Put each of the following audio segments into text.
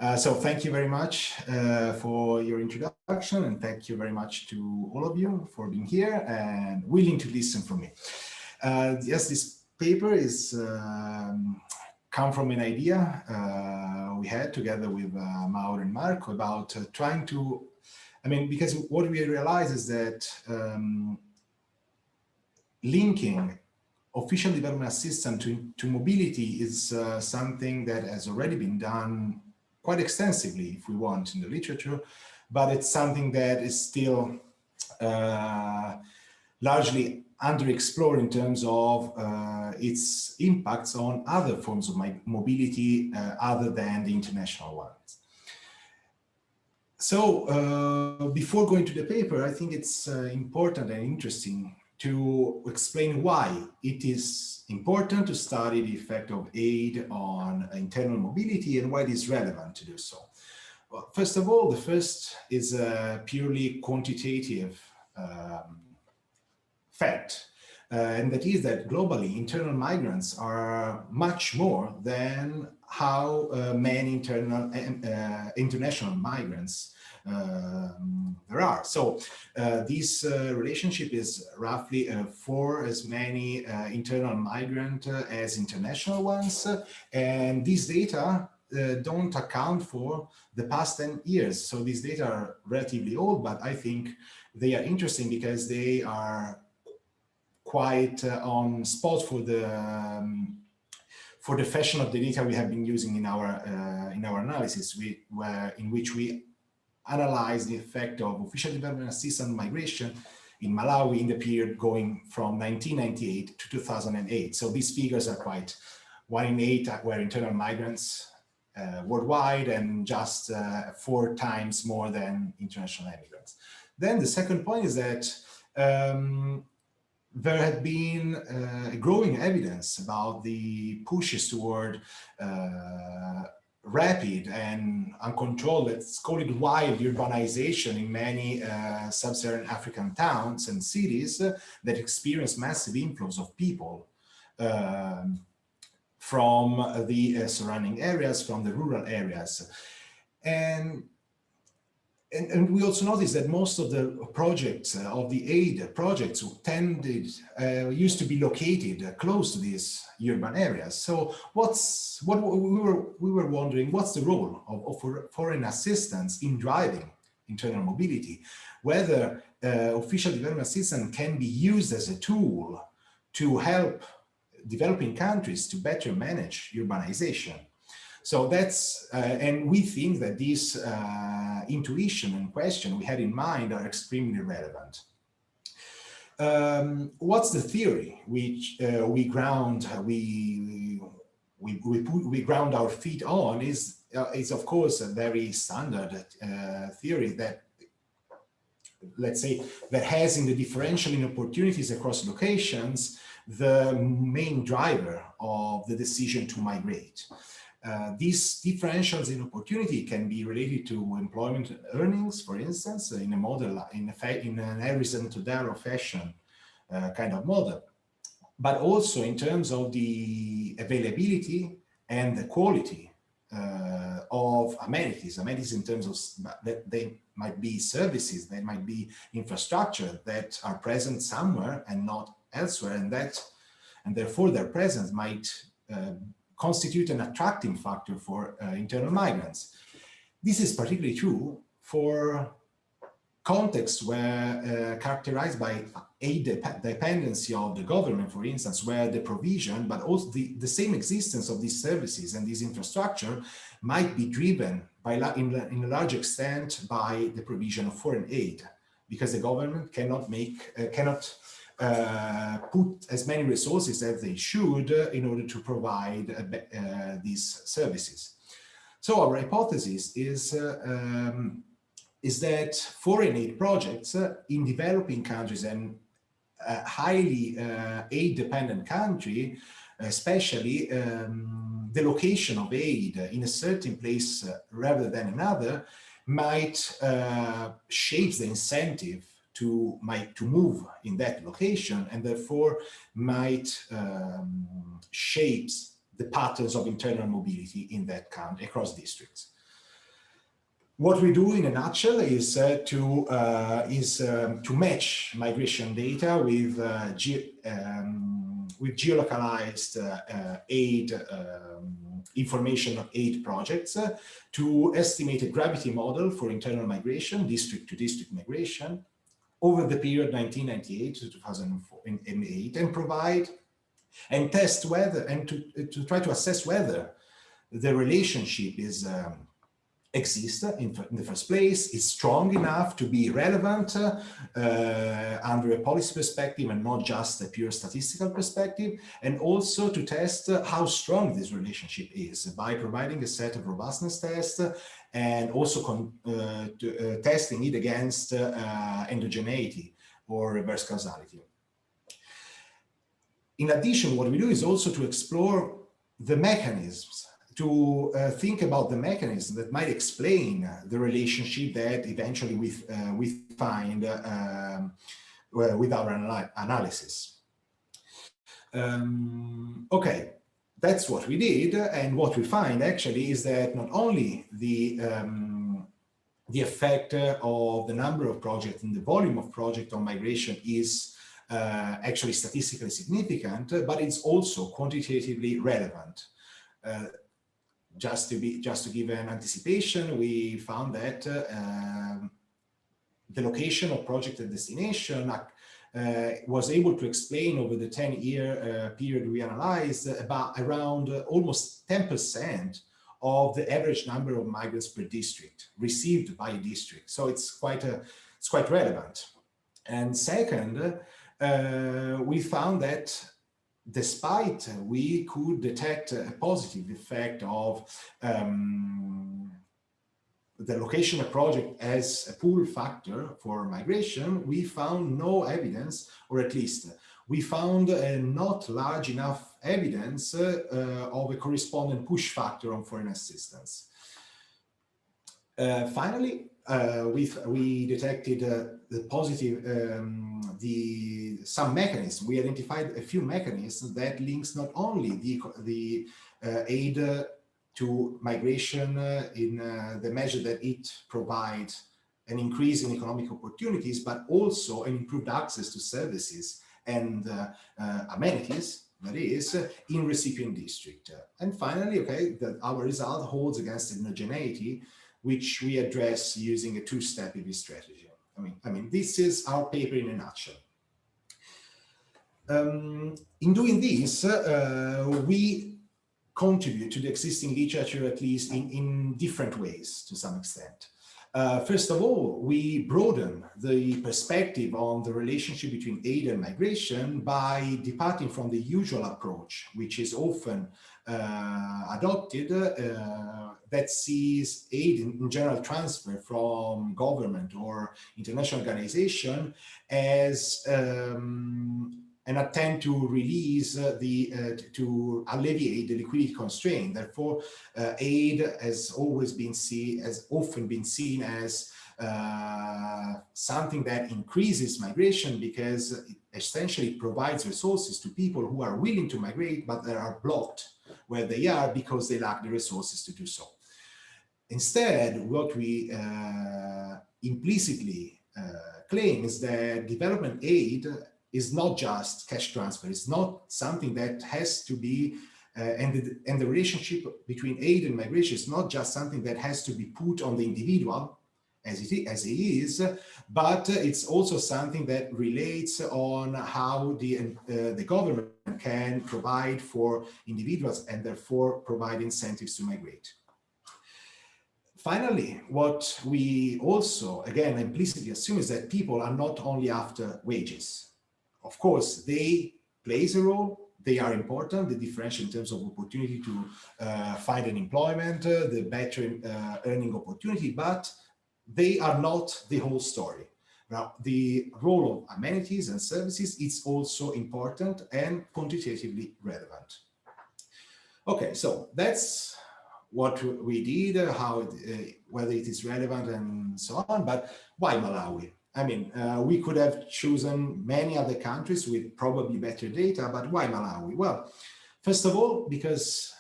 So thank you very much for your introduction, and thank you very much to all of you for being here and willing to listen from me. Yes, this paper is come from an idea we had together with Mauro and Marco about trying to, because what we realize is that linking official development assistance to mobility is something that has already been done quite extensively, if we want, in the literature, but it's something that is still largely underexplored in terms of its impacts on other forms of mobility other than the international ones. So before going to the paper, I think it's important and interesting to explain why it is important to study the effect of aid on internal mobility and why it is relevant to do so. Well, first of all, the first is a purely quantitative fact, and that is that globally internal migrants are much more than how many international migrants there are. So this relationship is roughly 4 as many internal migrants as international ones, and these data don't account for the past 10 years. So these data are relatively old, but I think they are interesting because they are quite on spot for the fashion of the data we have been using in our analysis, in which we analyze the effect of official development assistance migration in Malawi in the period going from 1998 to 2008. So these figures are quite 1 in 8 were internal migrants worldwide, and just 4 times more than international immigrants. Then the second point is that there had been growing evidence about the pushes toward rapid and uncontrolled, let's call it wild urbanization in many sub-Saharan African towns and cities that experience massive inflows of people from the surrounding areas, from the rural areas. And we also noticed that most of the projects, of the aid projects, used to be located close to these urban areas. So we were wondering, what's the role of foreign assistance in driving internal mobility? Whether official development assistance can be used as a tool to help developing countries to better manage urbanization. So that's, and we think that this intuition and question we had in mind are extremely relevant. What's the theory which we ground our feet on is of course a very standard theory that, let's say, that has in the differential in opportunities across locations the main driver of the decision to migrate. These differentials in opportunity can be related to employment earnings, for instance, in a model, in an horizontal fashion kind of model, but also in terms of the availability and the quality of amenities in terms of that they might be services, they might be infrastructure that are present somewhere and not elsewhere, and therefore their presence might constitute an attracting factor for internal migrants. This is particularly true for contexts where characterized by aid dependency of the government, for instance, where the provision, but also the same existence of these services and this infrastructure might be driven by, in a large extent, by the provision of foreign aid, because the government cannot put as many resources as they should in order to provide these services. So our hypothesis is that foreign aid projects in developing countries and highly aid-dependent country, especially the location of aid in a certain place rather than another, might shape the incentive to move in that location, and therefore might shapes the patterns of internal mobility in that country across districts. what we do in a nutshell is to match migration data with geolocalized aid information of aid projects to estimate a gravity model for internal migration, district to district migration, over the period 1998 to 2008, and provide and test whether, and to try to assess whether the relationship is exists in the first place, is strong enough to be relevant under a policy perspective and not just a pure statistical perspective, and also to test how strong this relationship is by providing a set of robustness tests and also testing it against endogeneity or reverse causality. In addition, what we do is also to explore the mechanisms, to think about the mechanism that might explain the relationship that eventually we find with our analysis. Okay, that's what we did, and what we find actually is that not only the effect of the number of projects and the volume of projects on migration is actually statistically significant, but it's also quantitatively relevant. Just to give an anticipation, we found that the location of project and destination was able to explain over the 10-year period we analyzed about around almost 10% of the average number of migrants per district received by a district. So it's quite relevant. And second, we found that despite we could detect a positive effect of the location of project as a pull factor for migration, we found no evidence, or at least we found not large enough evidence of a corresponding push factor on foreign assistance. Finally, we detected the positive, some mechanisms. We identified a few mechanisms that links not only the aid to migration in the measure that it provides an increase in economic opportunities, but also an improved access to services and amenities, that is, in recipient district. And finally, okay, that our result holds against endogeneity, which we address using a two-step EV strategy. I mean, this is our paper in a nutshell. In doing this, we contribute to the existing literature, at least in different ways to some extent. First of all, we broaden the perspective on the relationship between aid and migration by departing from the usual approach, which is often adopted, that sees aid in general transfer from government or international organization as an attempt to release to alleviate the liquidity constraint. Therefore, aid has often been seen as something that increases migration because it essentially provides resources to people who are willing to migrate, but they are blocked where they are because they lack the resources to do so. Instead, what we implicitly claim is that development aid is not just cash transfer. It's not something that has to be, and the relationship between aid and migration is not just something that has to be put on the individual as it is, but it's also something that relates on how the government can provide for individuals and therefore provide incentives to migrate. Finally, what we also, again, implicitly assume is that people are not only after wages. Of course, they play a role, they are important, the differential in terms of opportunity to find an employment, the better earning opportunity, but they are not the whole story. Now, the role of amenities and services is also important and quantitatively relevant. Okay, so that's what we did, how whether it is relevant and so on, but why Malawi? I mean, we could have chosen many other countries with probably better data, but why Malawi? Well, first of all, because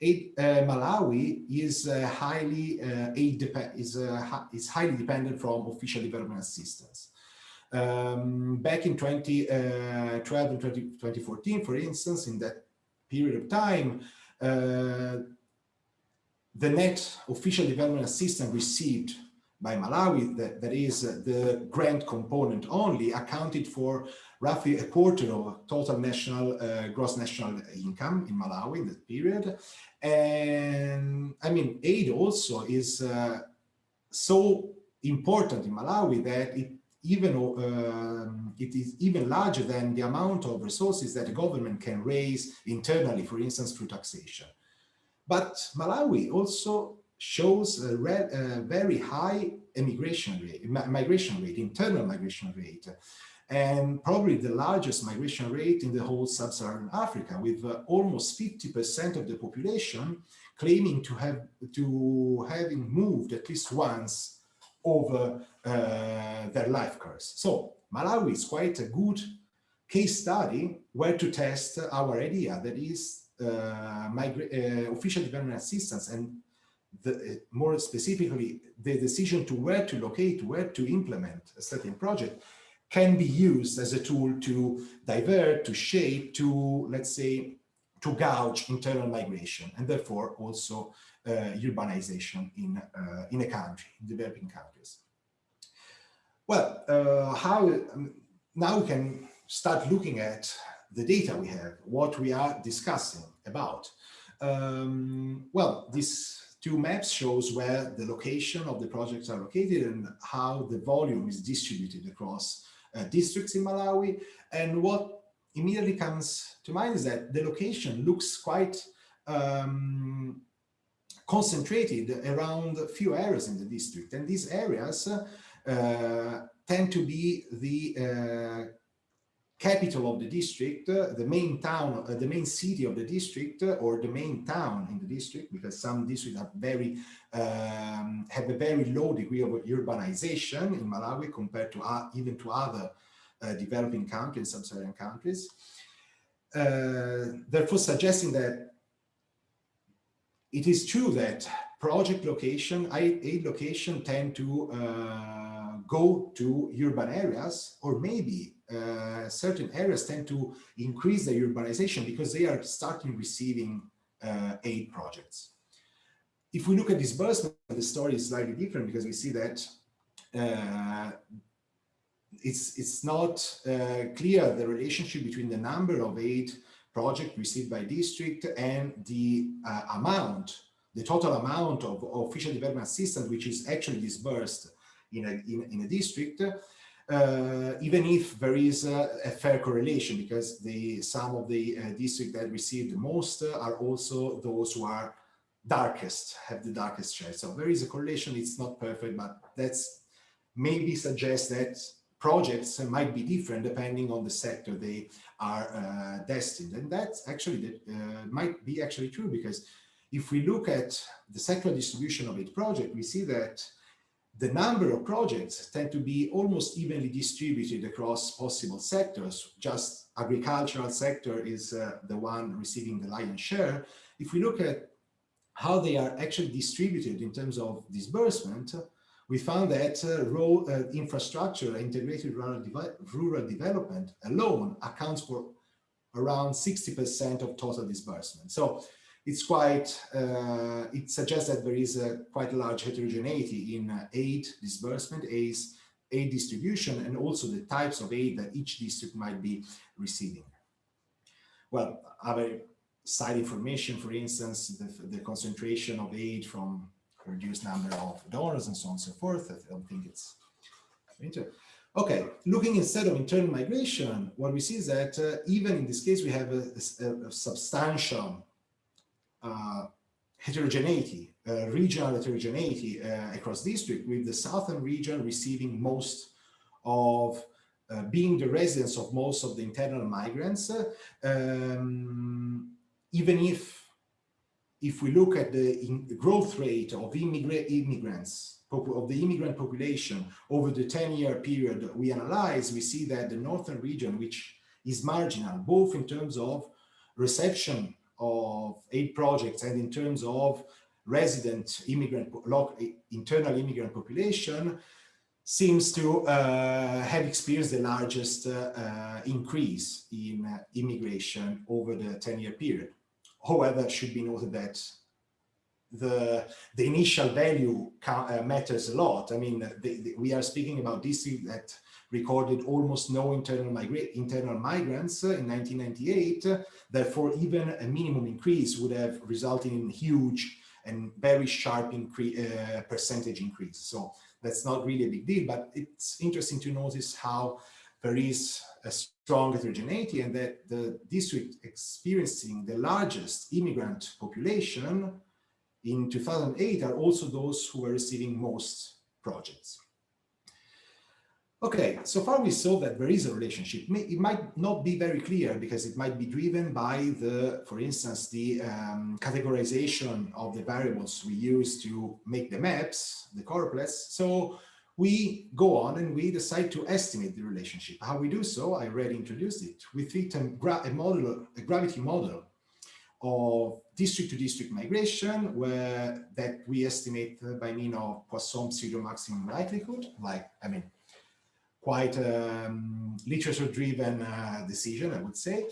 Malawi is highly dependent from official development assistance. Back in 2012 and 2014, for instance, in that period of time, the net official development assistance received by Malawi, that is the grant component only, accounted for roughly a quarter of total national gross national income in Malawi in that period. And I mean, aid also is so important in Malawi that it is even larger than the amount of resources that the government can raise internally, for instance, through taxation. But Malawi also shows a very high migration rate, internal migration rate, and probably the largest migration rate in the whole sub-Saharan Africa, with almost 50% of the population claiming to having moved at least once over their life course. So Malawi is quite a good case study where to test our idea, that is official development assistance, and more specifically, the decision to where to locate, where to implement a certain project can be used as a tool to divert, to shape, to, let's say, to gauge internal migration, and therefore also urbanization in a country, in developing countries. Well, now we can start looking at the data we have, what we are discussing about. Well, these two maps shows where the location of the projects are located and how the volume is distributed across districts in Malawi. And what immediately comes to mind is that the location looks quite concentrated around a few areas in the district. And these areas tend to be the capital of the district, the main town, the main city of the district, or the main town in the district, because some districts are have a very low degree of urbanization in Malawi compared to even to other developing countries, sub-Saharan countries. Therefore, suggesting that it is true that project location, aid location tend to go to urban areas, or maybe certain areas tend to increase their urbanization because they are starting receiving aid projects. If we look at disbursement, the story is slightly different, because we see that it's not clear the relationship between the number of aid projects received by district and the amount, the total amount of official development assistance which is actually disbursed in a district, even if there is a fair correlation, because some of the districts that receive the most are also those who are darkest, have the darkest share. So there is a correlation. It's not perfect, but that's maybe suggests that projects might be different depending on the sector they are destined. And that's actually might be actually true, because if we look at the sectoral distribution of each project, we see that the number of projects tend to be almost evenly distributed across possible sectors. Just agricultural sector is the one receiving the lion's share. If we look at how they are actually distributed in terms of disbursement, we found that road infrastructure, integrated rural development alone accounts for around 60% of total disbursement. So it's quite, it suggests that there is quite a large heterogeneity in aid disbursement, aid distribution, and also the types of aid that each district might be receiving. Well, other side information, for instance, the concentration of aid from a reduced number of donors and so on and so forth. I don't think it's okay. Looking instead of internal migration, what we see is that even in this case, we have a substantial heterogeneity, regional heterogeneity across district, with the southern region receiving most of, being the residence of most of the internal migrants, even if we look at the growth rate of immigrants, of the immigrant population over the 10-year period we analyze, we see that the northern region, which is marginal, both in terms of reception of aid projects and in terms of resident immigrant, internal immigrant population, seems to have experienced the largest increase in immigration over the 10-year period. However, it should be noted that the initial value matters a lot. I mean, we are speaking about districts that recorded almost no internal migrants in 1998. Therefore, even a minimum increase would have resulted in huge and very sharp percentage increase. So that's not really a big deal, but it's interesting to notice how there is a strong heterogeneity and that the district experiencing the largest immigrant population in 2008 are also those who are receiving most projects. Okay, so far we saw that there is a relationship. It might not be very clear because it might be driven by the, for instance, the categorization of the variables we use to make the maps, the correlates. So we go on and we decide to estimate the relationship. How we do so, I already introduced it. We fit a gravity model of district-to-district migration, that we estimate by means of Poisson pseudo-maximum likelihood, quite literature-driven decision, I would say,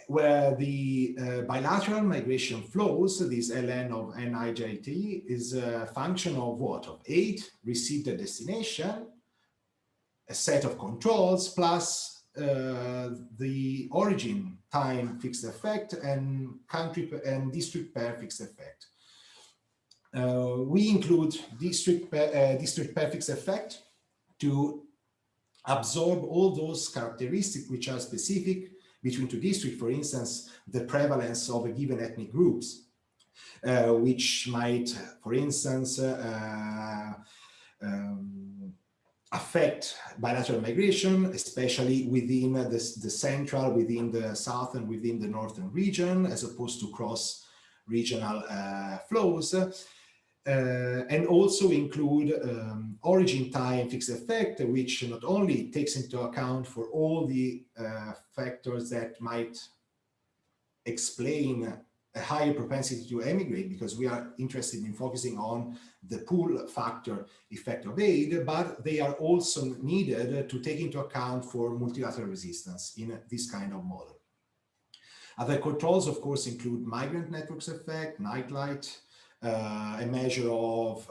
where the bilateral migration flows, this ln of nijt, is a function of what? Of aid received at destination, a set of controls, plus the origin time fixed effect and country and district pair fixed effect. We include district pair fixed effect to absorb all those characteristics which are specific between two districts. For instance, the prevalence of a given ethnic groups, which might, for instance, affect bilateral migration, especially within the central, within the south and within the northern region, as opposed to cross-regional flows. And also include origin time fixed effect, which not only takes into account for all the factors that might explain a higher propensity to emigrate, because we are interested in focusing on the pull factor effect of aid, but they are also needed to take into account for multilateral resistance in this kind of model. Other controls, of course, include migrant networks effect, nightlight, a measure of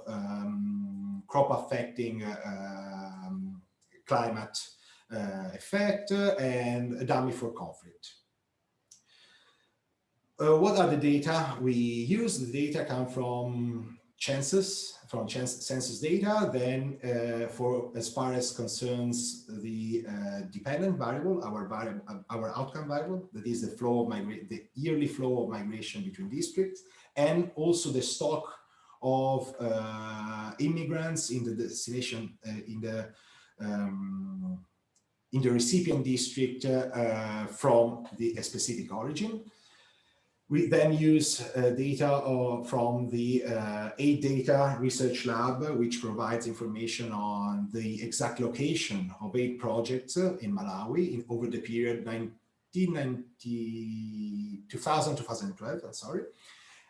crop affecting climate effect, and a dummy for conflict. What are the data we use? The data come from census data. Then, for as far as concerns the dependent variable, our outcome variable, that is the flow of the yearly flow of migration between districts, and also the stock of immigrants in the destination in the recipient district from a specific origin. We then use data from the Aid Data Research Lab, which provides information on the exact location of aid projects in Malawi over the period 2000-2012, I'm sorry.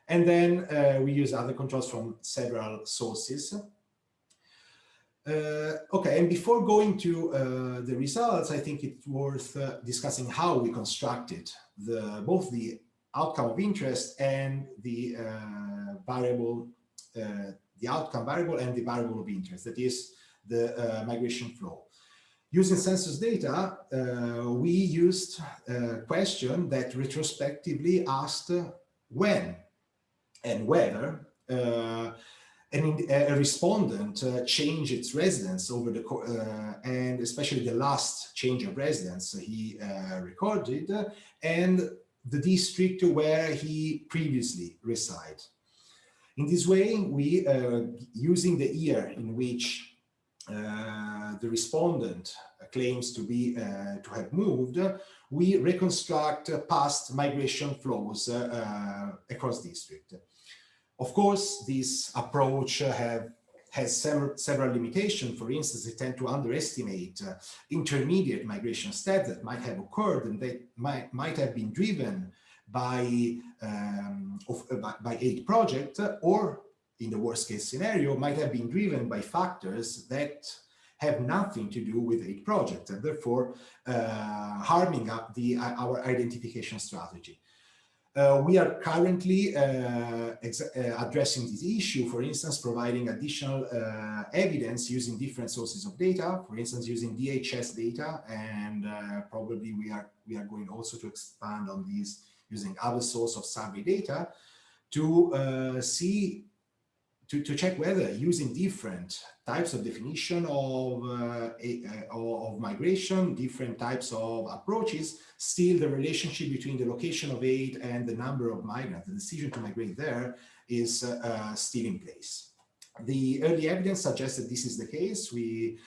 And then we use other controls from several sources. Okay, and before going to the results, I think it's worth discussing how we constructed both the outcome of interest and the variable, the outcome variable and the variable of interest, that is the migration flow. Using census data, we used a question that retrospectively asked when and whether a respondent changed its residence over the and especially the last change of residence he recorded, and the district where he previously resided. In this way, we, using the year in which the respondent claims to have moved, we reconstruct past migration flows across district. Of course, this approach has several limitations. For instance, they tend to underestimate intermediate migration steps that might have occurred and that might have been driven by aid project, or in the worst case scenario, might have been driven by factors that have nothing to do with aid project, and therefore harming our identification strategy. We are currently addressing this issue, for instance, providing additional evidence using different sources of data, for instance, using DHS data, and probably we are going also to expand on these using other source of survey data to to check whether using different types of definition of migration, different types of approaches, still the relationship between the location of aid and the number of migrants, the decision to migrate there, is still in place. The early evidence suggests that this is the case. We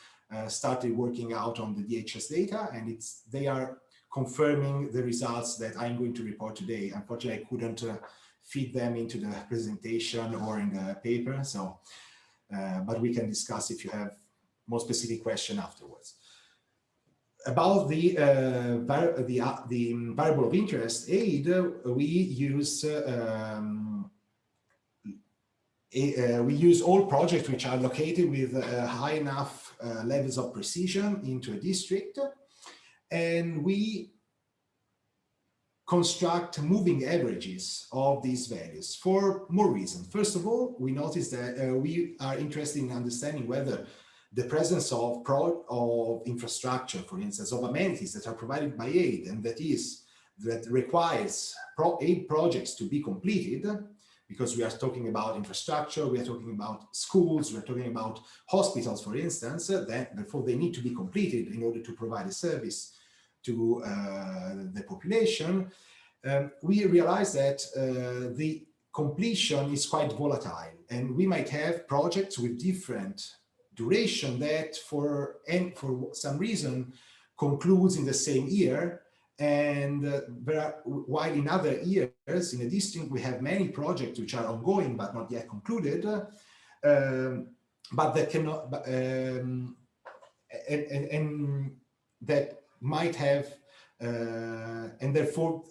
started working out on the DHS data, and they are confirming the results that I'm going to report today. Unfortunately, I couldn't feed them into the presentation or in the paper, so but we can discuss if you have more specific question afterwards. About the variable of interest aid, we use all projects which are located with high enough levels of precision into a district, and we construct moving averages of these values for more reasons. First of all, we notice that we are interested in understanding whether the presence of infrastructure, for instance, of amenities that are provided by aid, and that requires aid projects to be completed, because we are talking about infrastructure, we are talking about schools, we are talking about hospitals, for instance, that therefore they need to be completed in order to provide a service to the population. We realize that the completion is quite volatile, and we might have projects with different duration that for some reason concludes in the same year, and while in other years in a district we have many projects which are ongoing but not yet concluded, but that cannot and that might have and therefore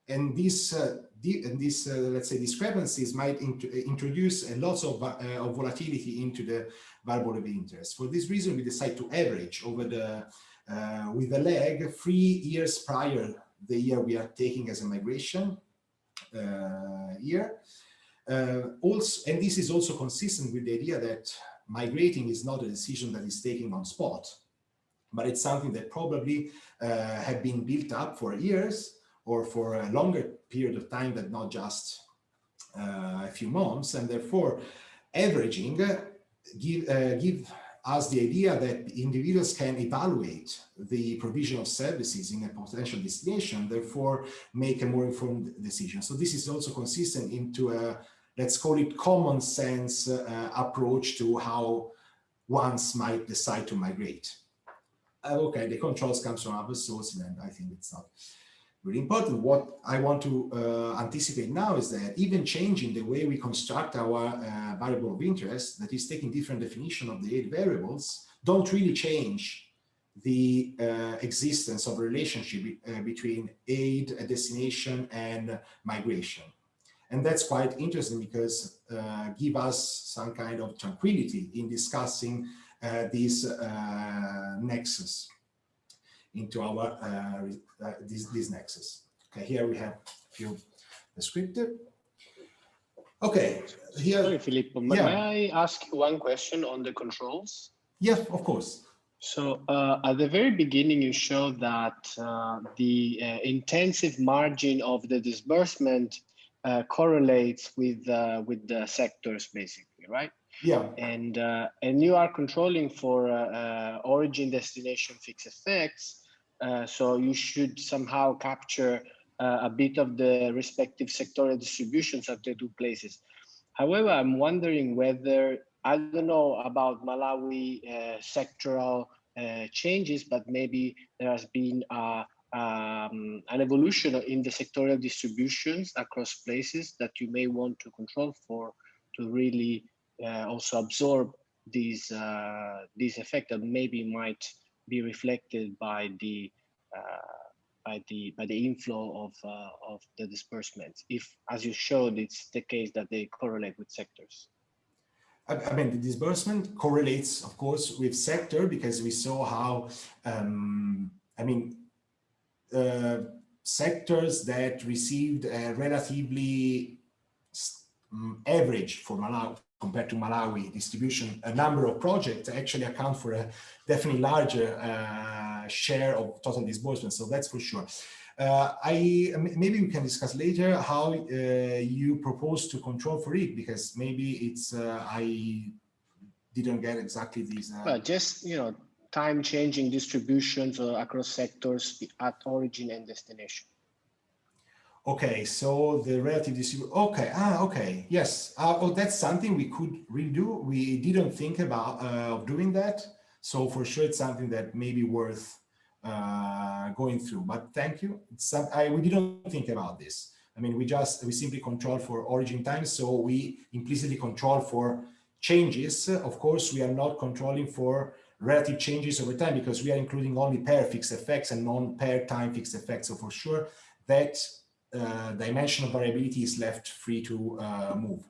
these let's say discrepancies might introduce lots of volatility into the variable of interest. For this reason, we decide to average over the with a lag 3 years prior the year we are taking as a migration year. Also, and this is also consistent with the idea that migrating is not a decision that is taken on spot, but it's something that probably had been built up for years or for a longer period of time than not just a few months, and therefore averaging give us the idea that individuals can evaluate the provision of services in a potential destination, therefore make a more informed decision. So this is also consistent into a, let's call it, common sense approach to how ones might decide to migrate. Okay, the controls comes from other sources, and I think it's not really important. What I want to anticipate now is that even changing the way we construct our variable of interest, that is taking different definition of the aid variables, don't really change the existence of a relationship between aid, a destination, and migration. And that's quite interesting because give us some kind of tranquility in discussing this nexus into our this nexus. Okay, here we have a few descriptive. Okay, here. Sorry, Filippo, may I ask one question on the controls? Yeah, of course. So at the very beginning, you showed that the intensive margin of the disbursement correlates with the sectors, basically, right? Yeah. And you are controlling for origin, destination, fixed effects. So you should somehow capture a bit of the respective sectorial distributions of the two places. However, I'm wondering whether, I don't know about Malawi sectoral changes, but maybe there has been an evolution in the sectorial distributions across places that you may want to control for to really also absorb these effect that maybe might be reflected by the the inflow of the disbursements, if, as you showed, it's the case that they correlate with sectors. I mean, the disbursement correlates, of course, with sector, because we saw how, sectors that received a relatively average for Malawi compared to Malawi distribution, a number of projects actually account for a definitely larger share of total disbursement. So that's for sure. Maybe we can discuss later how you propose to control for it, because maybe it's I didn't get exactly these. Well, just time changing distributions across sectors at origin and destination. Okay, so the relative distribution. Okay, okay, yes. Oh, that's something we could redo. We didn't think about of doing that. So for sure, it's something that may be worth going through. But thank you. We didn't think about this. I mean, we simply control for origin time, so we implicitly control for changes. Of course, we are not controlling for relative changes over time, because we are including only pair fixed effects and non-pair time fixed effects. So for sure, that dimension of variability is left free to move.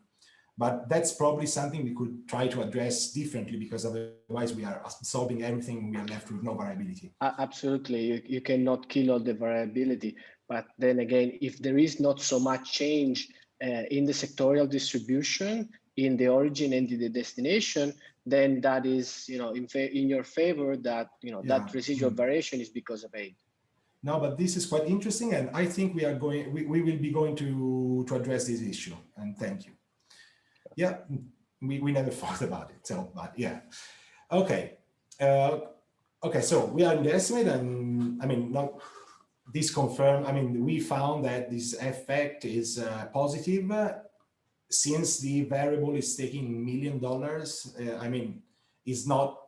But that's probably something we could try to address differently, because otherwise we are solving everything and we are left with no variability. Absolutely, you cannot kill all the variability. But then again, if there is not so much change in the sectorial distribution, in the origin and in the destination, then that is in your favor, that that residual variation is because of aid. No, but this is quite interesting, and I think we will be going to address this issue. And thank you. Yeah, we never thought about it. So, but yeah, okay, okay. So we are in the estimate, and I mean, not this confirmed. I mean, we found that this effect is positive since the variable is taking $1 million. I mean, is not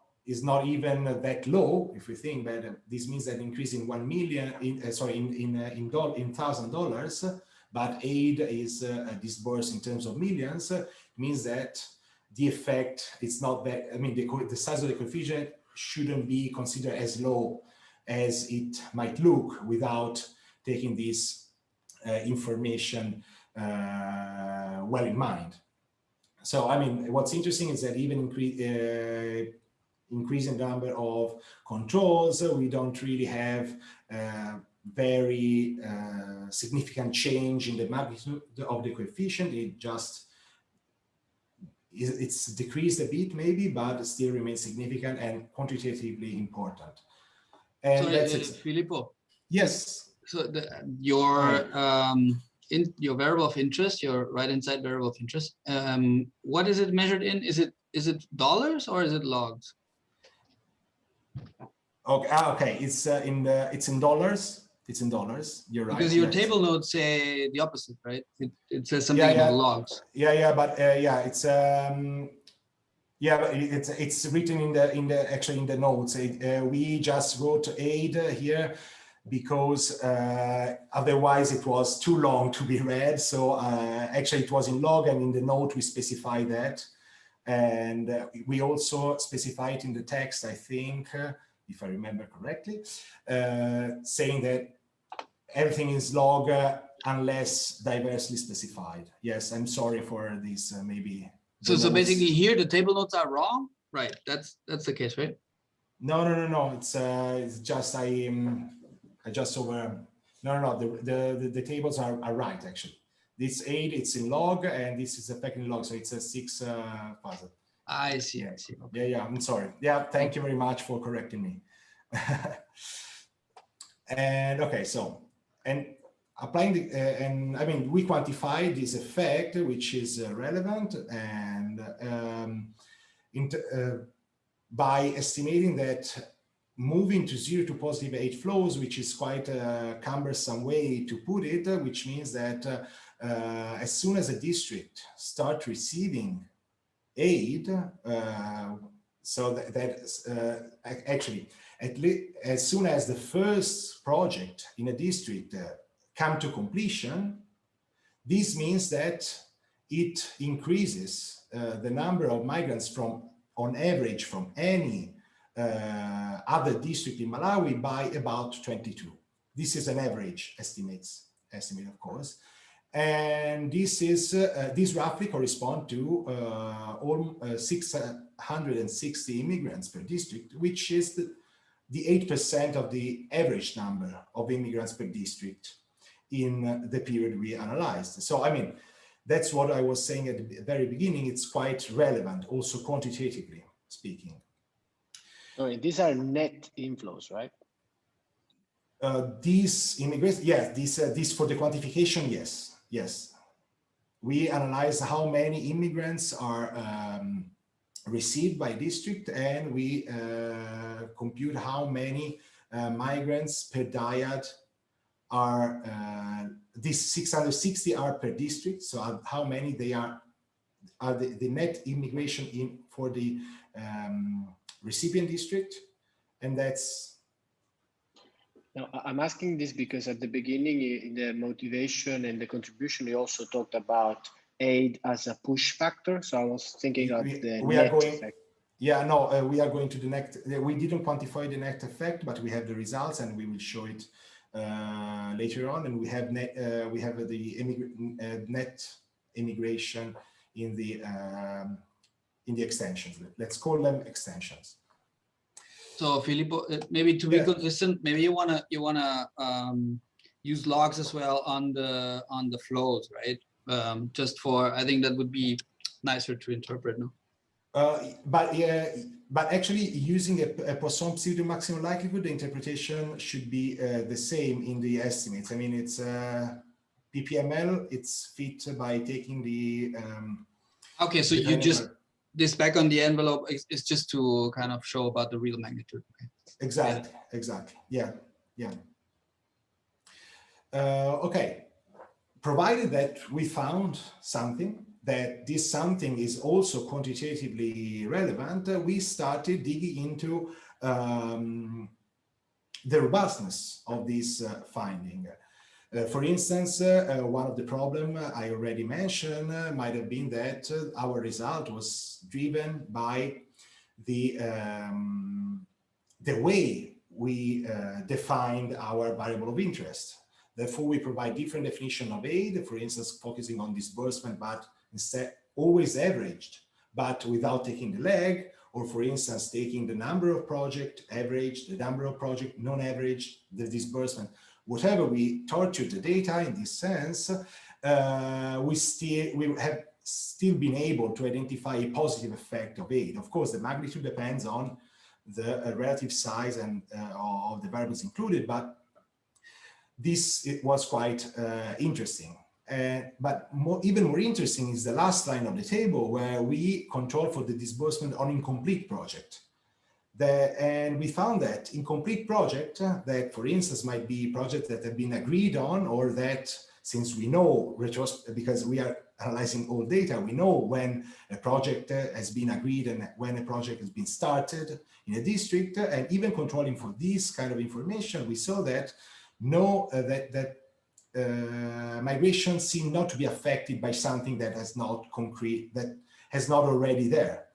even that low if we think that this means that increase in 1 million in $1,000, but aid is disbursed in terms of millions, means that the effect is not that. I mean, the size of the coefficient shouldn't be considered as low as it might look without taking this information well in mind. So, I mean, what's interesting is that even increasing the number of controls, we don't really have very significant change in the magnitude of the coefficient. It's decreased a bit maybe, but still remains significant and quantitatively important. And so, that's Filippo. Yes. So your variable of interest, your right-hand side variable of interest, what is it measured in? Is it dollars or is it logs? Okay, okay. It's in dollars. It's in dollars. You're right. Because your table notes say the opposite, right? It says something about logs. Yeah, but it's it's written in the notes. We just wrote aid here because otherwise it was too long to be read. So actually it was in log, and in the note we specify that, and we also specify it in the text, I think, if I remember correctly, saying that everything is log unless diversely specified. Yes, I'm sorry for this. Maybe. So basically here the table notes are wrong, right? That's the case, right? No. It's just I just over. No. The tables are right actually. This 8, it's in log, and this is effectively log, so it's a 6 puzzle. I see. Yeah. I see. Okay. Yeah. I'm sorry. Yeah. Thank you very much for correcting me. And okay, so applying and I mean, we quantify this effect, which is relevant, and by estimating that moving to 0 to positive aid flows, which is quite a cumbersome way to put it, which means that as soon as a district starts receiving aid, so that actually, at least as soon as the first project in a district come to completion, this means that it increases the number of migrants on average from any other district in Malawi by about 22. This is an average estimate, of course. And this is this roughly correspond to all 660 immigrants per district, which is the 8% of the average number of immigrants per district in the period we analyzed. So, I mean, that's what I was saying at the very beginning. It's quite relevant, also quantitatively speaking. So these are net inflows, right? These immigrants, yes, this for the quantification, yes, yes. We analyze how many immigrants are received by district, and we compute how many migrants per dyad are, these 660 are per district, so how many they are the net immigration in for the recipient district, and that's. Now, I'm asking this because at the beginning, in the motivation and the contribution, you also talked about aid as a push factor. So I was thinking of the net effect. Yeah, no, we are going to the net. We didn't quantify the net effect, but we have the results, and we will show it later on. And we have net, the net immigration in the extensions. Let's call them extensions. So Filippo, maybe to be consistent, maybe you wanna use logs as well on the flows, right? Just for, I think that would be nicer to interpret, no? But actually using a Poisson pseudo maximum likelihood, the interpretation should be the same in the estimates. I mean, it's PPML, it's fit by taking the okay, so you just this back on the envelope is just to kind of show about the real magnitude. Okay. Exactly, exactly. Yeah, yeah. Okay, provided that we found something, that this something is also quantitatively relevant, we started digging into the robustness of this finding. For instance, one of the problems I already mentioned might have been that our result was driven by the way we defined our variable of interest. Therefore, we provide different definition of aid, for instance, focusing on disbursement, but instead always averaged, but without taking the lag, or for instance, taking the number of project average, the number of project non-average, the disbursement. Whatever we tortured the data in this sense, we have still been able to identify a positive effect of aid. Of course, the magnitude depends on the relative size and of the variables included, but it was quite interesting. But even more interesting is the last line of the table, where we control for the disbursement on incomplete project. And we found that incomplete project that, for instance, might be projects that have been agreed on, or that, since we know, because we are analyzing all data, we know when a project has been agreed and when a project has been started in a district, and even controlling for this kind of information, we saw that migration seemed not to be affected by something that has not already there.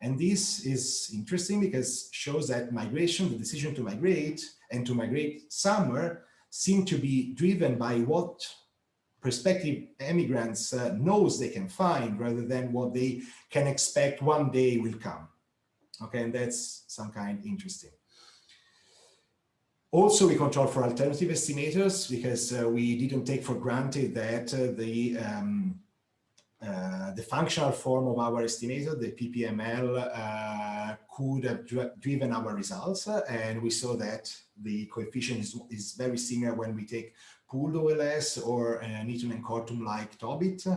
And this is interesting because it shows that migration, the decision to migrate and to migrate somewhere, seem to be driven by what prospective immigrants knows they can find, rather than what they can expect one day will come. Okay, and that's some kind interesting. Also, we control for alternative estimators, because we didn't take for granted that the functional form of our estimator, the PPML, could have driven our results, and we saw that the coefficient is very similar when we take pooled OLS or Newton and Kortum like Tobit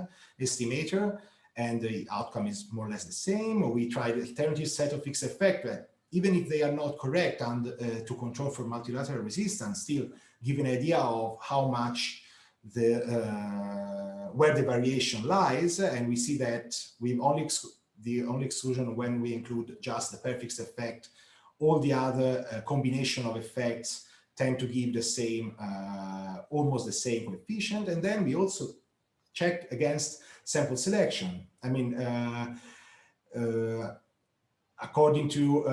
estimator, and the outcome is more or less the same. We tried alternative set of fixed effect, but even if they are not correct and to control for multilateral resistance, still give an idea of how much where the variation lies. And we see that the only exclusion when we include just the perfect effect. All the other combination of effects tend to give the same, almost the same coefficient. And then we also checked against sample selection. I mean, according to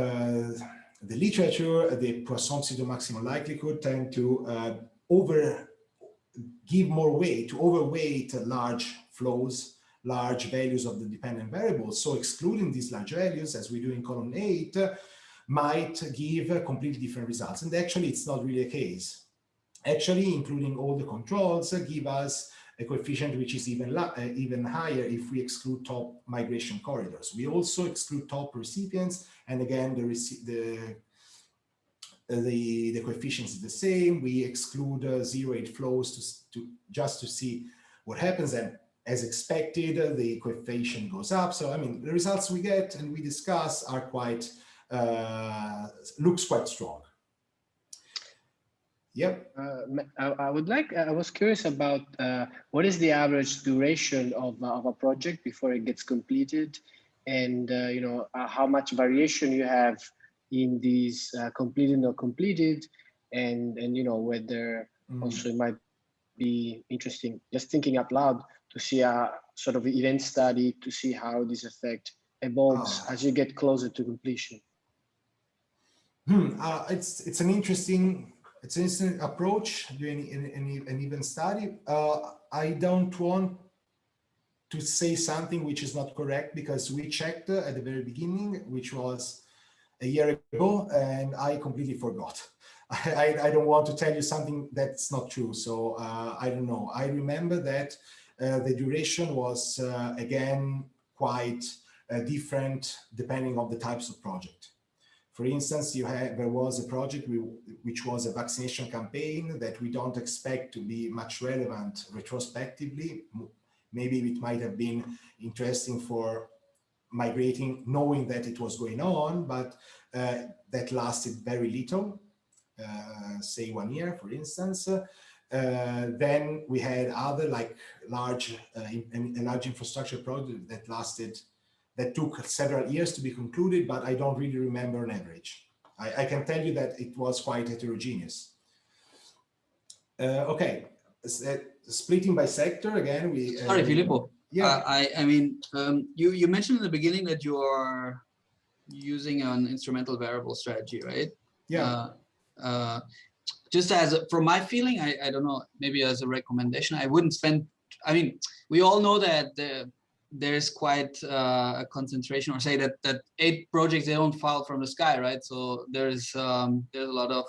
the literature, the Poisson pseudo maximum likelihood tend to give more weight, to overweight large flows, large values of the dependent variables. So excluding these large values, as we do in column 8, might give completely different results. And actually, it's not really the case. Actually, including all the controls give us a coefficient which is even higher if we exclude top migration corridors. We also exclude top recipients, and again, the coefficient is the same. We exclude 0.8 flows just to see what happens, and as expected, the coefficient goes up. So I mean, the results we get and we discuss are quite looks quite strong. Yep. I was curious about what is the average duration of a project before it gets completed, and you know, how much variation you have in these completed or completed, and you know, whether also it might be interesting, just thinking out loud, to see a sort of event study to see how this effect evolves as you get closer to completion. It's an interesting approach doing an event study. I don't want to say something which is not correct, because we checked at the very beginning, which was a year ago, and I completely forgot. I don't want to tell you something that's not true. So I don't know. I remember that the duration was again quite different depending on the types of project. For instance, there was a project which was a vaccination campaign that we don't expect to be much relevant retrospectively. Maybe it might have been interesting for migrating, knowing that it was going on, but that lasted very little, say 1 year, for instance. Then we had other like a large infrastructure project that took several years to be concluded, but I don't really remember an average. I can tell you that it was quite heterogeneous. Okay, splitting by sector again. Sorry, Filippo. Yeah. I mean, you mentioned in the beginning that you are using an instrumental variable strategy, right? Yeah. Just from my feeling, I don't know, maybe as a recommendation, I wouldn't spend. I mean, we all know that there's quite a concentration, or say that 8 projects, they don't fall from the sky, right? So there's a lot of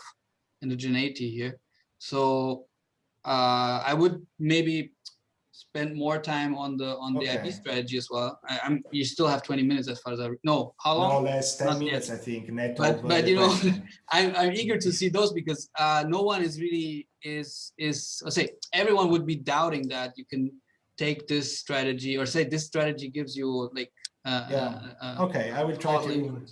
endogeneity here. So I would maybe spend more time on the IP strategy as well. You still have 20 minutes as far as I know. How long? No less, 10 minutes, I think. But you know, I'm eager to see those, because no one is really I say everyone would be doubting that you can take this strategy, or say this strategy gives you like okay, I will try to.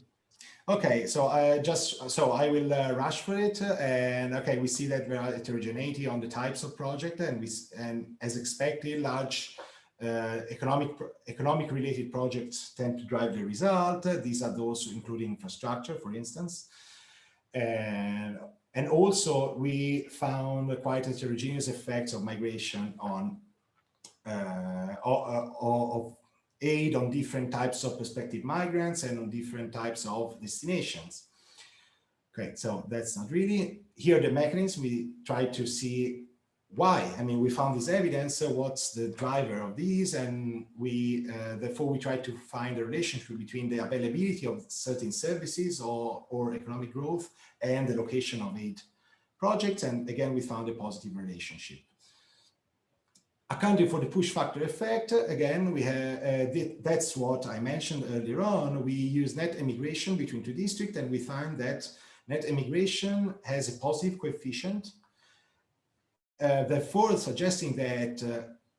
Okay, so I will rush for it, and okay, we see that there are heterogeneity on the types of project, and as expected, large economic related projects tend to drive the result. These are those including infrastructure, for instance, and also we found quite heterogeneous effects of migration on of aid on different types of prospective migrants and on different types of destinations. Okay, so that's not really here the mechanism. We try to see why. I mean, we found this evidence. So what's the driver of these? And we therefore we try to find a relationship between the availability of certain services or economic growth and the location of aid projects. And again, we found a positive relationship. Accounting for the push factor effect, again, we have that's what I mentioned earlier on. We use net emigration between 2 districts, and we find that net emigration has a positive coefficient, therefore suggesting that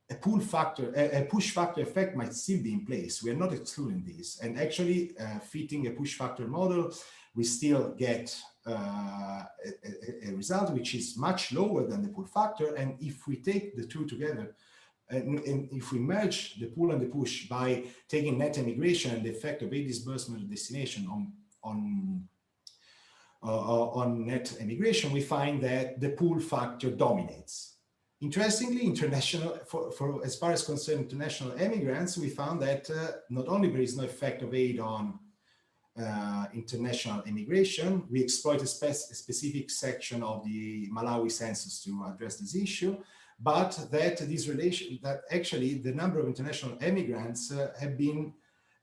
a push factor effect might still be in place. We are not excluding this, and actually fitting a push factor model, we still get a result which is much lower than the pull factor. And if we take the two together, and if we merge the pull and the push by taking net emigration and the effect of aid disbursement destination on net emigration, we find that the pull factor dominates. Interestingly, international, for as far as concerned international emigrants, we found that not only there is no effect of aid on international immigration. We exploit a specific section of the Malawi census to address this issue, but that actually the number of international immigrants have been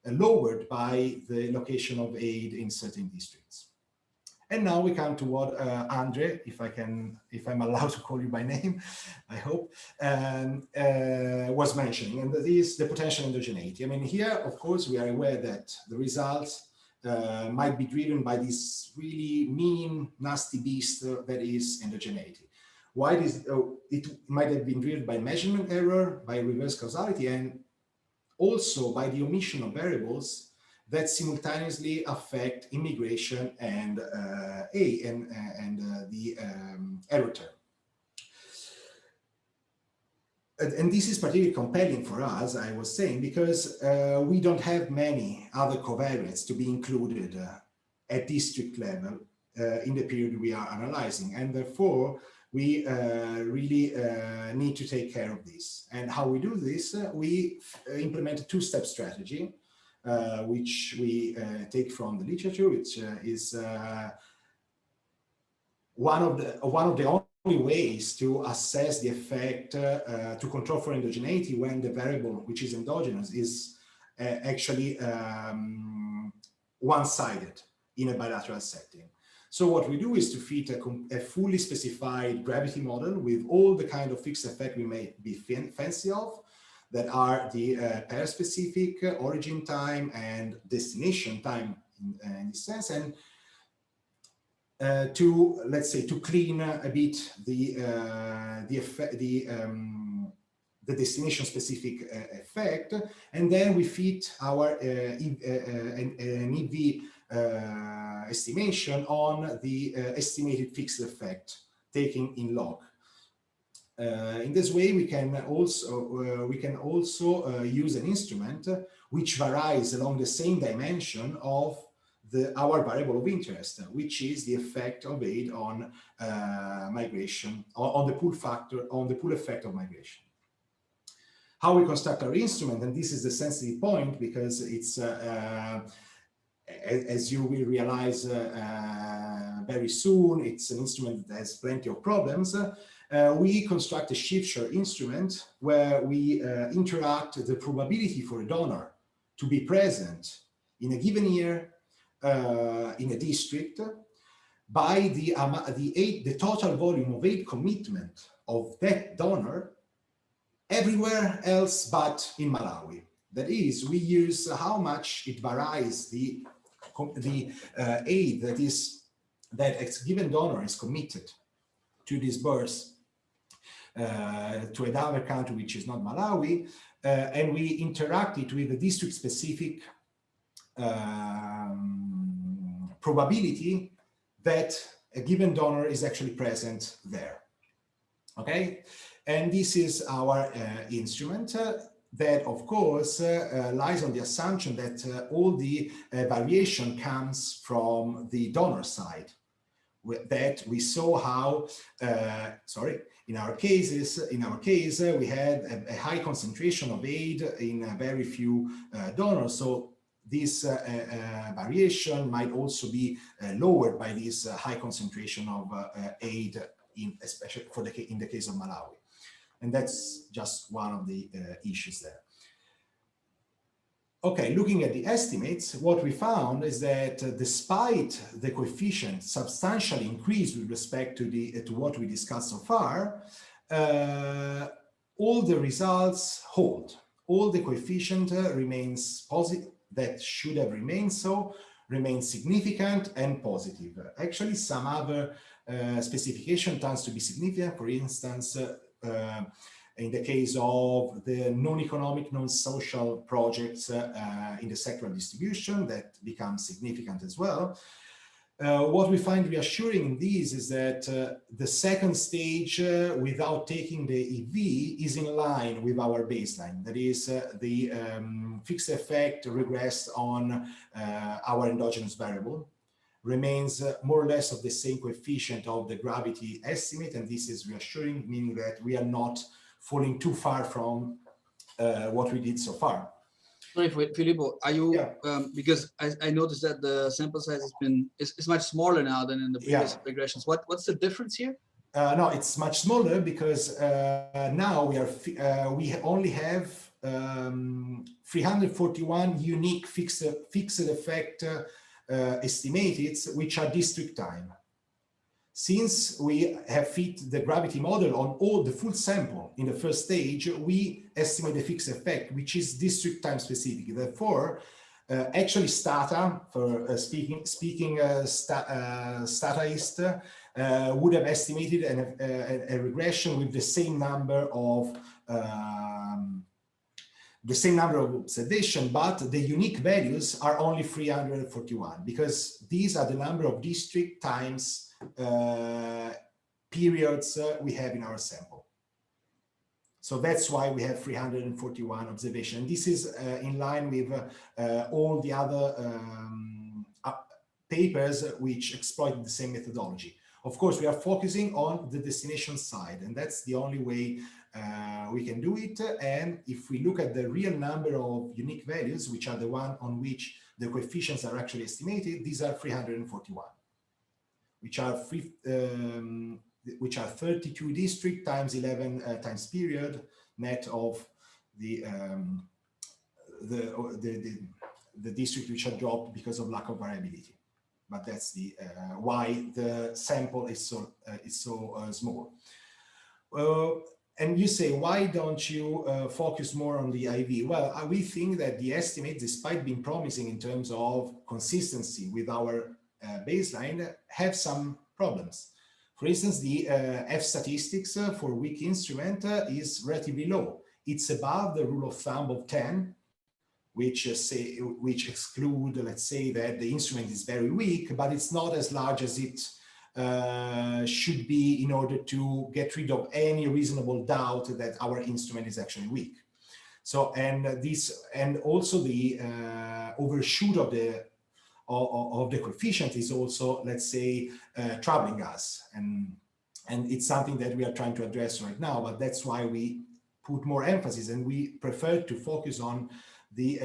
lowered by the location of aid in certain districts. And now we come to what Andre, if I'm allowed to call you by name, I hope, was mentioning, and that is the potential endogeneity. I mean, here, of course, we are aware that the results might be driven by this really mean, nasty beast that is endogeneity. Why it might have been driven by measurement error, by reverse causality, and also by the omission of variables that simultaneously affect immigration and the error term. And this is particularly compelling for us, I was saying, because we don't have many other covariates to be included at district level in the period we are analyzing. And therefore, we really need to take care of this. And how we do this, we implement a two-step strategy, which we take from the literature, which is one of the only ways to assess the effect to control for endogeneity when the variable, which is endogenous, is actually one-sided in a bilateral setting. So what we do is to fit a fully specified gravity model with all the kind of fixed effect we may be fancy of, that are the pair-specific origin time and destination time in this sense, and to, let's say, to clean a bit the destination-specific effect, and then we fit our an EV estimation on the estimated fixed effect taking in log. In this way, we can also use an instrument which varies along the same dimension of our variable of interest, which is the effect of aid on migration, on the pull factor, on the pull effect of migration. How we construct our instrument, and this is the sensitive point because it's, as you will realize very soon, it's an instrument that has plenty of problems. We construct a shift-share instrument where we interact the probability for a donor to be present in a given year in a district by the total volume of aid commitment of that donor everywhere else but in Malawi. That is, we use how much it varies the aid that a given donor is committed to disburse to another country which is not Malawi, and we interact it with a district-specific probability that a given donor is actually present there. Okay, and this is our instrument that, of course, lies on the assumption that all the variation comes from the donor side. That we saw how, in our case, we had a high concentration of aid in very few donors. So this variation might also be lowered by this high concentration of aid, especially in the case of Malawi. And that's just one of the issues there. Okay, looking at the estimates, what we found is that despite the coefficient substantially increased with respect to what we discussed so far, all the results hold. All the coefficient remains positive, that should have remained so, remains significant and positive. Actually, some other specification tends to be significant. For instance, in the case of the non-economic, non-social projects in the sectoral distribution, that becomes significant as well. What we find reassuring in these is that the second stage, without taking the EV, is in line with our baseline. That is, the fixed effect regressed on our endogenous variable, remains more or less of the same coefficient of the gravity estimate, and this is reassuring, meaning that we are not falling too far from what we did so far. Sorry, Filippo, are you, Yeah. because I noticed that the sample size is much smaller now than in the previous regressions. What's the difference here? No, it's much smaller because now we only have 341 unique fixed effect estimated, which are district time. Since we have fit the gravity model on all the full sample in the first stage, we estimate the fixed effect, which is district time specific. Therefore, actually Stata, for speaking Stataist, would have estimated a regression with the same number of observation, but the unique values are only 341 because these are the number of district times periods we have in our sample. So that's why we have 341 observations. This is in line with all the other papers which exploit the same methodology. Of course, we are focusing on the destination side, and that's the only way we can do it. And if we look at the real number of unique values, which are the one on which the coefficients are actually estimated, these are 341, which are 32 district times 11 times period net of the district which are dropped because of lack of variability. But that's the why the sample is so small. And you say, why don't you focus more on the IV? Well, we think that the estimates, despite being promising in terms of consistency with our baseline, have some problems. For instance, the F statistics for weak instrument is relatively low. It's above the rule of thumb of 10, which exclude, let's say, that the instrument is very weak, but it's not as large as it should be in order to get rid of any reasonable doubt that our instrument is actually weak. So, and also the overshoot of the coefficient is also, let's say, troubling us, and it's something that we are trying to address right now. But that's why we put more emphasis, and we prefer to focus on the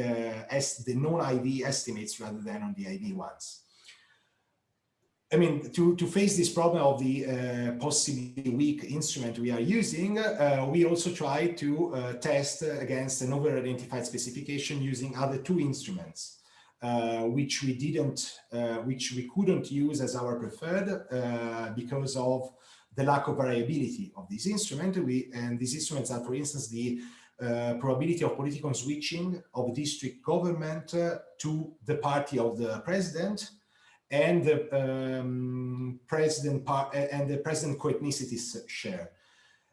non-IV estimates rather than on the IV ones. I mean, to face this problem of the possibly weak instrument we are using, we also try to test against an over-identified specification using other two instruments, which we couldn't use as our preferred because of the lack of variability of this instrument. And these instruments are, for instance, the probability of political switching of district government to the party of the president, and the president co-ethnicity share.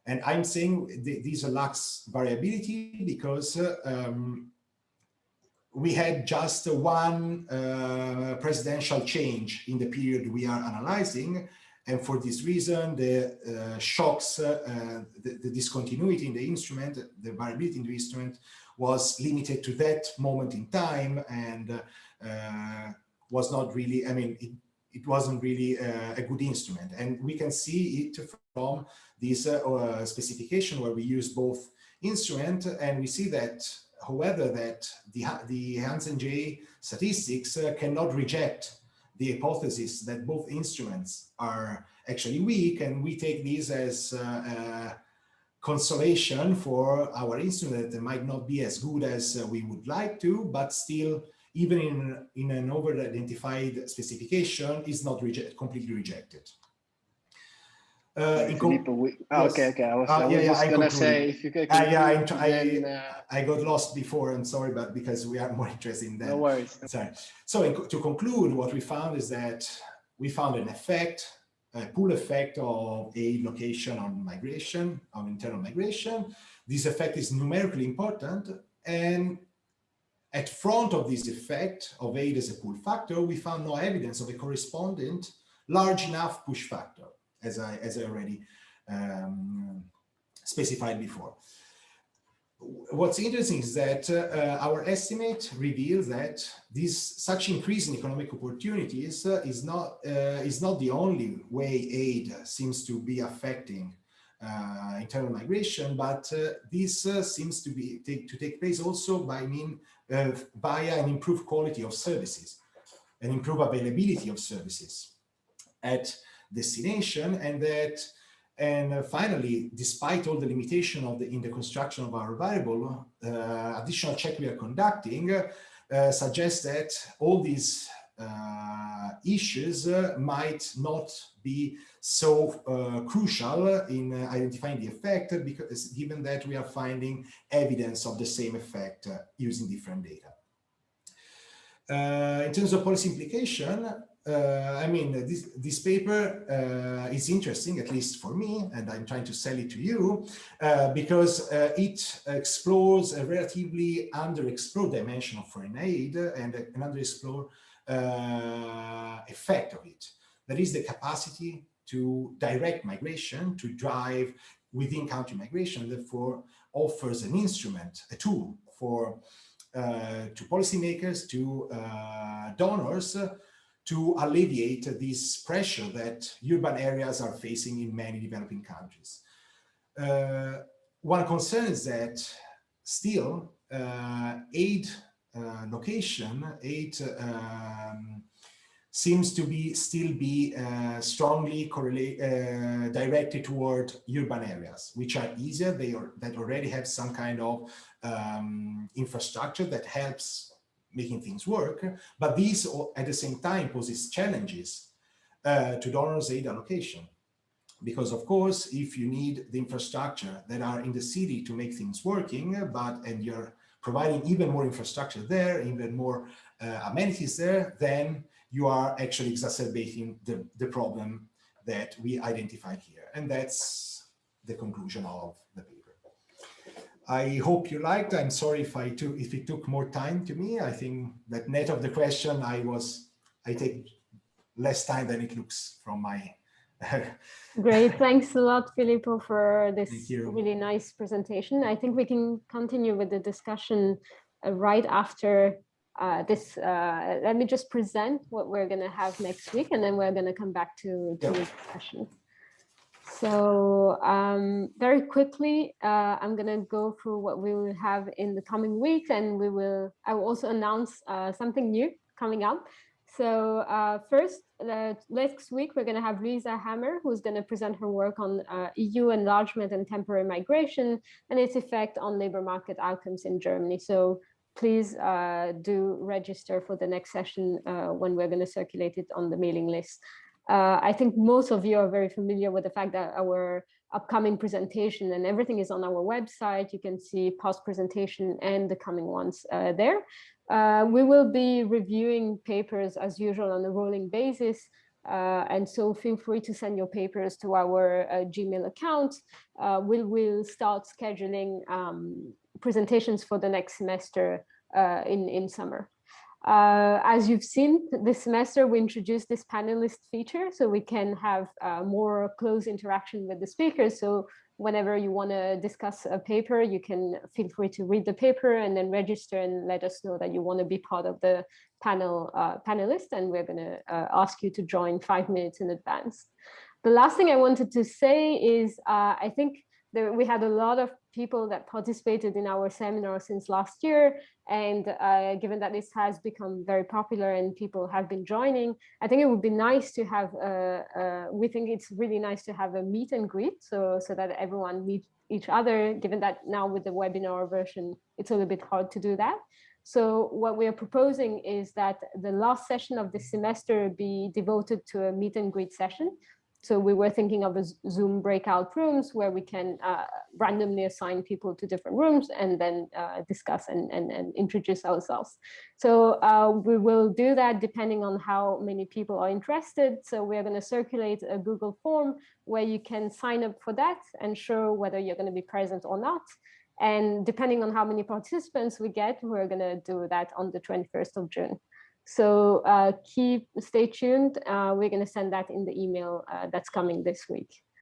And I'm saying these lacks variability because we had just one presidential change in the period we are analyzing. And for this reason, the shocks, the discontinuity in the instrument, the variability in the instrument was limited to that moment in time, and was not really, I mean, it wasn't really a good instrument. And we can see it from this specification where we use both instruments, and we see that, however, that the Hansen-J statistics cannot reject the hypothesis that both instruments are actually weak, and we take this as consolation for our instrument that might not be as good as we would like to, but still, even in an over-identified specification, is not completely rejected. Filippo, yes. okay. I was just gonna say, if you could conclude, I got lost before, and sorry, but because we are more interested in that. No worries. Sorry. So to conclude, what we found is that we found an effect, a pull effect of a location on migration, on internal migration. This effect is numerically important, and at front of this effect of aid as a pull factor, we found no evidence of a correspondent large enough push factor, as I already specified before. What's interesting is that our estimate reveals that such increase in economic opportunities is not the only way aid seems to be affecting internal migration, but this seems to take place also by via an improved quality of services, an improved availability of services at destination, and finally, despite all the limitation in the construction of our variable, additional check we are conducting suggests that all these issues might not be so crucial in identifying the effect, because given that we are finding evidence of the same effect using different data. In terms of policy implication, I mean, this paper is interesting, at least for me, and I'm trying to sell it to you, because it explores a relatively underexplored dimension of foreign aid and an underexplored effect of it. That is the capacity to direct migration, to drive within country migration, therefore offers an instrument, a tool for to policymakers, to donors, to alleviate this pressure that urban areas are facing in many developing countries. One concern is that still aid location, aid seems to still be strongly directed toward urban areas, which are easier, that already have some kind of infrastructure that helps making things work, but these at the same time poses challenges to donors' aid allocation. Because of course, if you need the infrastructure that are in the city to make things working, and you're providing even more infrastructure there, even more amenities there, then you are actually exacerbating the problem that we identified here. And that's the conclusion of the paper. I hope you liked. I'm sorry if it took more time to me. I think that net of the question, I take less time than it looks from my. Great, thanks a lot, Filippo, for this really nice presentation. I think we can continue with the discussion right after this. Let me just present what we're going to have next week, and then we're going to come back to the discussion. So very quickly, I'm going to go through what we will have in the coming weeks, and I will also announce something new coming up. So first, next week, we're going to have Lisa Hammer, who's going to present her work on EU enlargement and temporary migration and its effect on labor market outcomes in Germany. So please do register for the next session when we're going to circulate it on the mailing list. I think most of you are very familiar with the fact that our upcoming presentation and everything is on our website. You can see past presentation and the coming ones there. We will be reviewing papers as usual on a rolling basis. And so feel free to send your papers to our Gmail account. We will start scheduling presentations for the next semester in summer. As you've seen, this semester we introduced this panelist feature, so we can have more close interaction with the speakers. So whenever you want to discuss a paper, you can feel free to read the paper and then register and let us know that you want to be part of the panelist, and we're going to ask you to join 5 minutes in advance. The last thing I wanted to say is I think we had a lot of people that participated in our seminar since last year, and given that this has become very popular and people have been joining, I think it would be nice to have, we think it's really nice to have a meet and greet, so that everyone meets each other, given that now with the webinar version, it's a little bit hard to do that. So what we are proposing is that the last session of this semester be devoted to a meet and greet session. So we were thinking of a Zoom breakout rooms where we can randomly assign people to different rooms and then discuss and introduce ourselves. So we will do that depending on how many people are interested. So we're going to circulate a Google form where you can sign up for that and show whether you're going to be present or not. And depending on how many participants we get, we're going to do that on the 21st of June. So stay tuned. We're going to send that in the email that's coming this week.